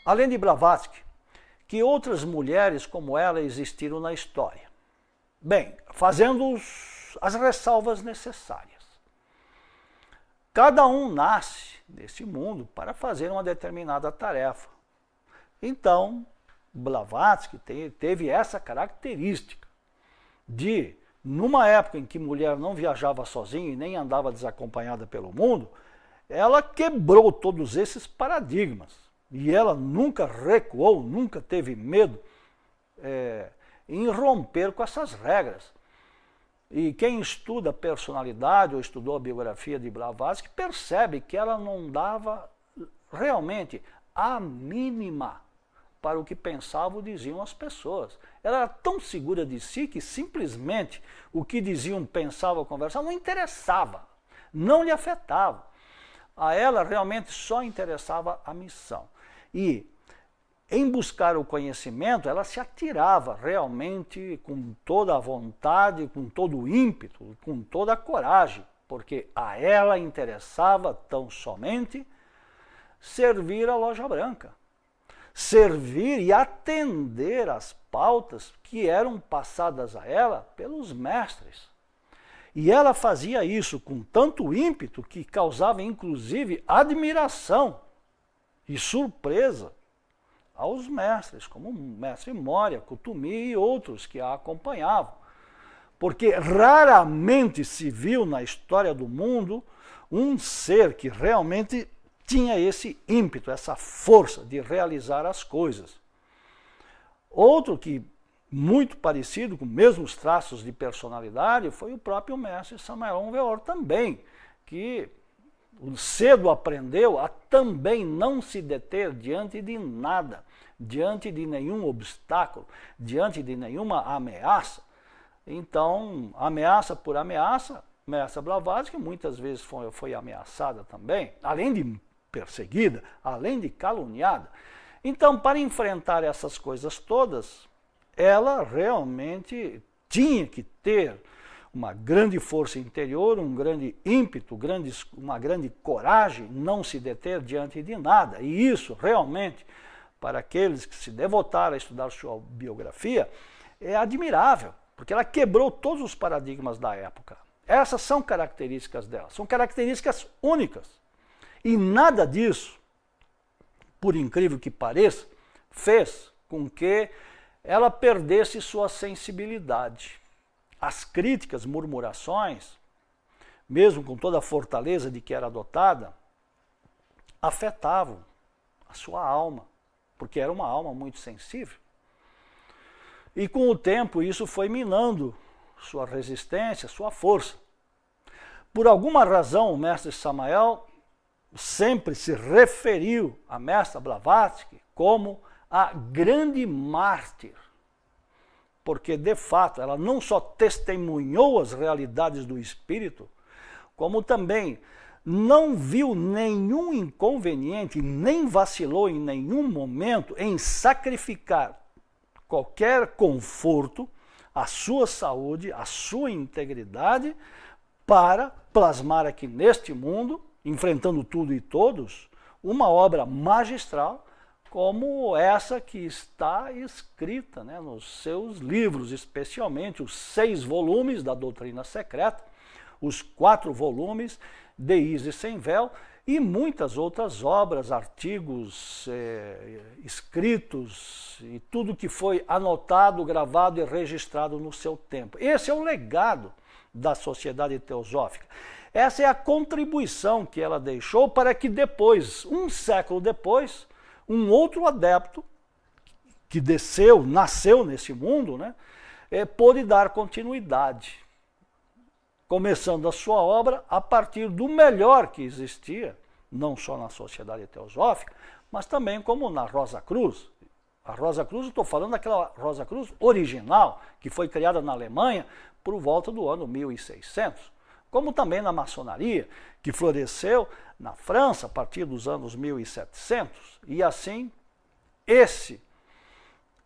além de Blavatsky, que outras mulheres como ela existiram na história? Bem, fazendo as ressalvas necessárias. Cada um nasce nesse mundo para fazer uma determinada tarefa. Então, Blavatsky teve essa característica de, numa época em que mulher não viajava sozinha e nem andava desacompanhada pelo mundo, ela quebrou todos esses paradigmas. E ela nunca recuou, nunca teve medo em romper com essas regras. E quem estuda a personalidade ou estudou a biografia de Blavatsky percebe que ela não dava realmente a mínima para o que pensavam ou diziam as pessoas. Ela era tão segura de si que simplesmente o que diziam, pensavam, conversavam não interessava, não lhe afetava. A ela realmente só interessava a missão. E em buscar o conhecimento, ela se atirava realmente com toda a vontade, com todo o ímpeto, com toda a coragem, porque a ela interessava tão somente servir a Loja Branca, servir e atender às pautas que eram passadas a ela pelos mestres. E ela fazia isso com tanto ímpeto que causava inclusive admiração e surpresa aos mestres, como o mestre Moria, Kutumi e outros que a acompanhavam. Porque raramente se viu na história do mundo um ser que realmente tinha esse ímpeto, essa força de realizar as coisas. Outro que, muito parecido, com os mesmos traços de personalidade, foi o próprio mestre Samael Weor também, que cedo aprendeu a também não se deter diante de nada, diante de nenhum obstáculo, diante de nenhuma ameaça. Então, ameaça por ameaça, mestra Blavatsky muitas vezes foi ameaçada também, além de perseguida, além de caluniada. Então, para enfrentar essas coisas todas, ela realmente tinha que ter uma grande força interior, um grande ímpeto, uma grande coragem, não se deter diante de nada. E isso, realmente, para aqueles que se devotaram a estudar sua biografia, é admirável, porque ela quebrou todos os paradigmas da época. Essas são características dela, são características únicas. E nada disso, por incrível que pareça, fez com que ela perdesse sua sensibilidade. As críticas, murmurações, mesmo com toda a fortaleza de que era dotada, afetavam a sua alma, porque era uma alma muito sensível. E com o tempo isso foi minando sua resistência, sua força. Por alguma razão o mestre Samael sempre se referiu à mestra Blavatsky como a grande mártir, porque de fato ela não só testemunhou as realidades do espírito, como também não viu nenhum inconveniente, nem vacilou em nenhum momento em sacrificar qualquer conforto, a sua saúde, a sua integridade, para plasmar aqui neste mundo, enfrentando tudo e todos, uma obra magistral como essa que está escrita, né, nos seus livros, especialmente os 6 volumes da Doutrina Secreta, os 4 volumes de Isis Sem Véu e muitas outras obras, artigos, escritos e tudo que foi anotado, gravado e registrado no seu tempo. Esse é o legado da Sociedade Teosófica. Essa é a contribuição que ela deixou para que depois, um século depois, um outro adepto que nasceu nesse mundo, né, pôde dar continuidade, começando a sua obra a partir do melhor que existia, não só na Sociedade Teosófica, mas também como na Rosa Cruz. A Rosa Cruz, eu estou falando daquela Rosa Cruz original, que foi criada na Alemanha por volta do ano 1600, como também na maçonaria, que floresceu na França a partir dos anos 1700, e assim esse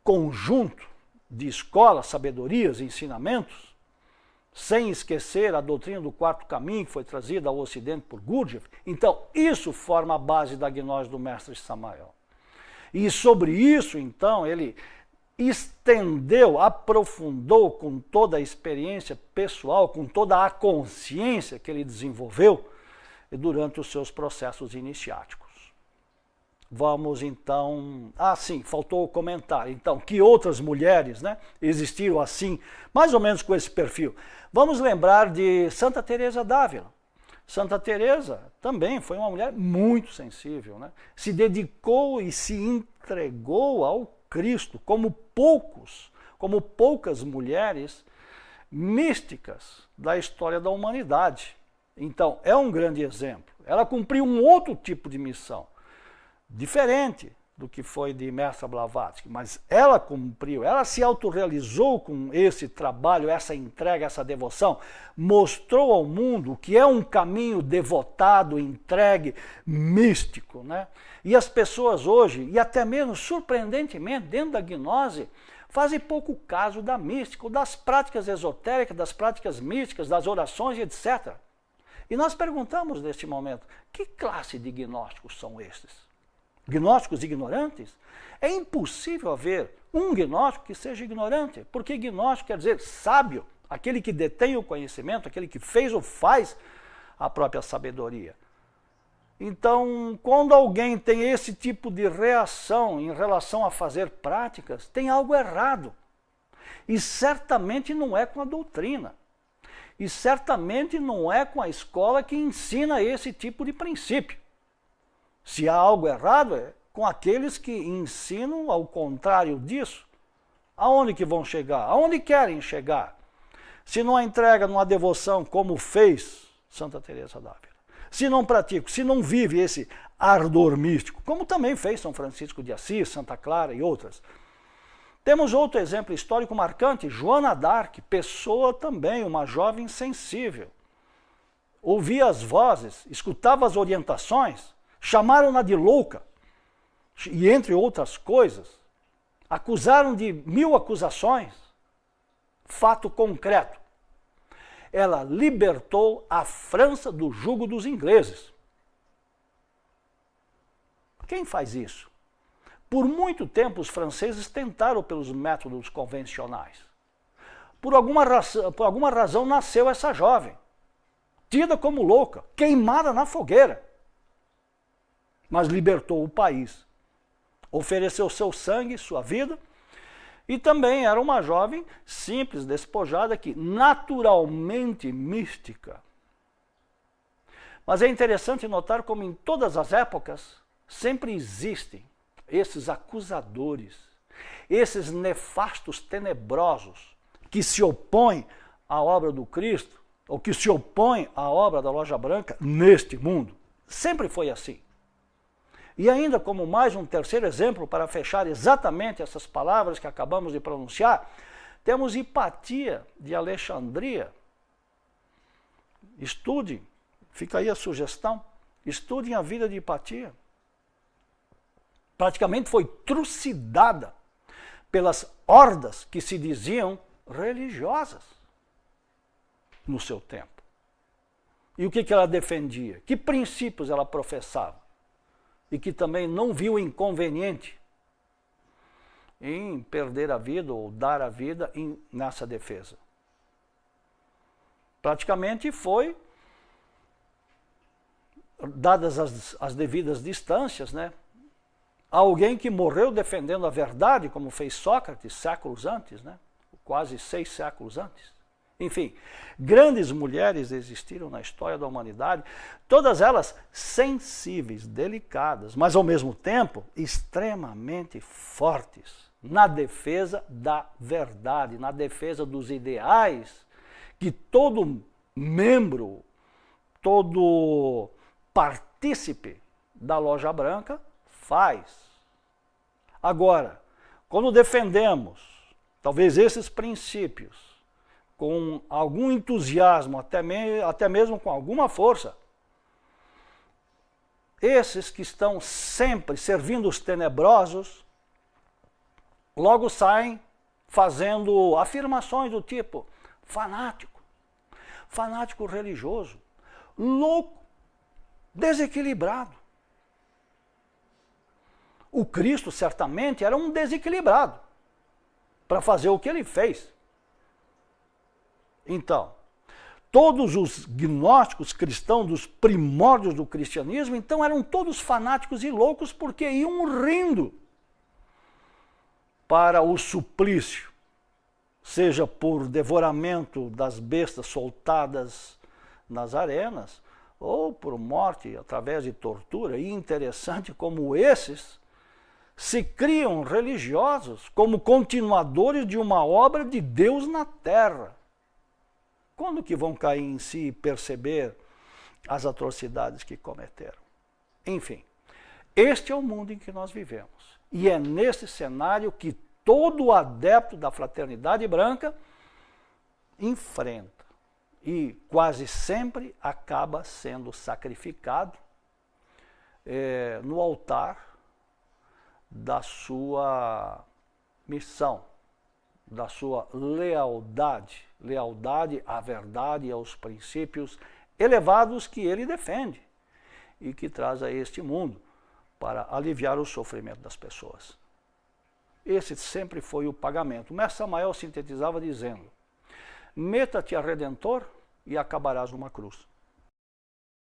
conjunto de escolas, sabedorias e ensinamentos, sem esquecer a doutrina do quarto caminho que foi trazida ao Ocidente por Gurdjieff, então isso forma a base da gnose do mestre Samael. E sobre isso, então, ele estendeu, aprofundou com toda a experiência pessoal, com toda a consciência que ele desenvolveu durante os seus processos iniciáticos. Vamos então... sim, faltou comentar. Então, que outras mulheres, né, existiram assim, mais ou menos com esse perfil? Vamos lembrar de Santa Teresa d'Ávila. Santa Teresa também foi uma mulher muito sensível, né? Se dedicou e se entregou ao Cristo, como poucas mulheres místicas da história da humanidade. Então, é um grande exemplo. Ela cumpriu um outro tipo de missão, diferente do que foi de Mestra Blavatsky, mas ela cumpriu, ela se autorrealizou com esse trabalho, essa entrega, essa devoção, mostrou ao mundo que é um caminho devotado, entregue, místico, né? E as pessoas hoje, e até mesmo surpreendentemente dentro da gnose, fazem pouco caso da mística, das práticas esotéricas, das práticas místicas, das orações, etc. E nós perguntamos neste momento, que classe de gnósticos são estes? Gnósticos ignorantes? É impossível haver um gnóstico que seja ignorante, porque gnóstico quer dizer sábio, aquele que detém o conhecimento, aquele que fez ou faz a própria sabedoria. Então, quando alguém tem esse tipo de reação em relação a fazer práticas, tem algo errado. E certamente não é com a doutrina. E certamente não é com a escola que ensina esse tipo de princípio. Se há algo errado, é com aqueles que ensinam ao contrário disso. Aonde que vão chegar? Aonde querem chegar? Se não entrega numa devoção como fez Santa Teresa d'Ávila. Se não pratica, se não vive esse ardor místico, como também fez São Francisco de Assis, Santa Clara e outras. Temos outro exemplo histórico marcante, Joana d'Arc, pessoa também, uma jovem sensível. Ouvia as vozes, escutava as orientações, chamaram-na de louca, e entre outras coisas, acusaram de 1000 acusações. Fato concreto, ela libertou a França do jugo dos ingleses. Quem faz isso? Por muito tempo os franceses tentaram pelos métodos convencionais. Por alguma razão nasceu essa jovem, tida como louca, queimada na fogueira. Mas libertou o país, ofereceu seu sangue, sua vida, e também era uma jovem simples, despojada, que naturalmente mística. Mas é interessante notar como em todas as épocas sempre existem esses acusadores, esses nefastos tenebrosos que se opõem à obra do Cristo, ou que se opõem à obra da Loja Branca neste mundo. Sempre foi assim. E ainda como mais um terceiro exemplo, para fechar exatamente essas palavras que acabamos de pronunciar, temos Hipatia de Alexandria. Estudem, fica aí a sugestão, estudem a vida de Hipatia. Praticamente foi trucidada pelas hordas que se diziam religiosas no seu tempo. E o que ela defendia? Que princípios ela professava? E que também não viu inconveniente em perder a vida ou dar a vida nessa defesa. Praticamente foi, dadas as devidas distâncias, né, alguém que morreu defendendo a verdade, como fez Sócrates séculos antes, né, quase 6 séculos antes. Enfim, grandes mulheres existiram na história da humanidade, todas elas sensíveis, delicadas, mas ao mesmo tempo extremamente fortes na defesa da verdade, na defesa dos ideais que todo membro, todo partícipe da Loja Branca faz. Agora, quando defendemos talvez esses princípios com algum entusiasmo, até mesmo com alguma força, esses que estão sempre servindo os tenebrosos, logo saem fazendo afirmações do tipo fanático, fanático religioso, louco, desequilibrado. O Cristo certamente era um desequilibrado para fazer o que ele fez. Então, todos os gnósticos cristãos dos primórdios do cristianismo, então eram todos fanáticos e loucos porque iam rindo para o suplício, seja por devoramento das bestas soltadas nas arenas, ou por morte através de tortura. E interessante como esses se criam religiosos como continuadores de uma obra de Deus na terra. Quando que vão cair em si e perceber as atrocidades que cometeram? Enfim, este é o mundo em que nós vivemos. E é nesse cenário que todo adepto da fraternidade branca enfrenta. E quase sempre acaba sendo sacrificado no altar da sua missão, da sua lealdade à verdade e aos princípios elevados que ele defende e que traz a este mundo para aliviar o sofrimento das pessoas. Esse sempre foi o pagamento. O mestre Samael sintetizava dizendo: meta-te a Redentor e acabarás numa cruz.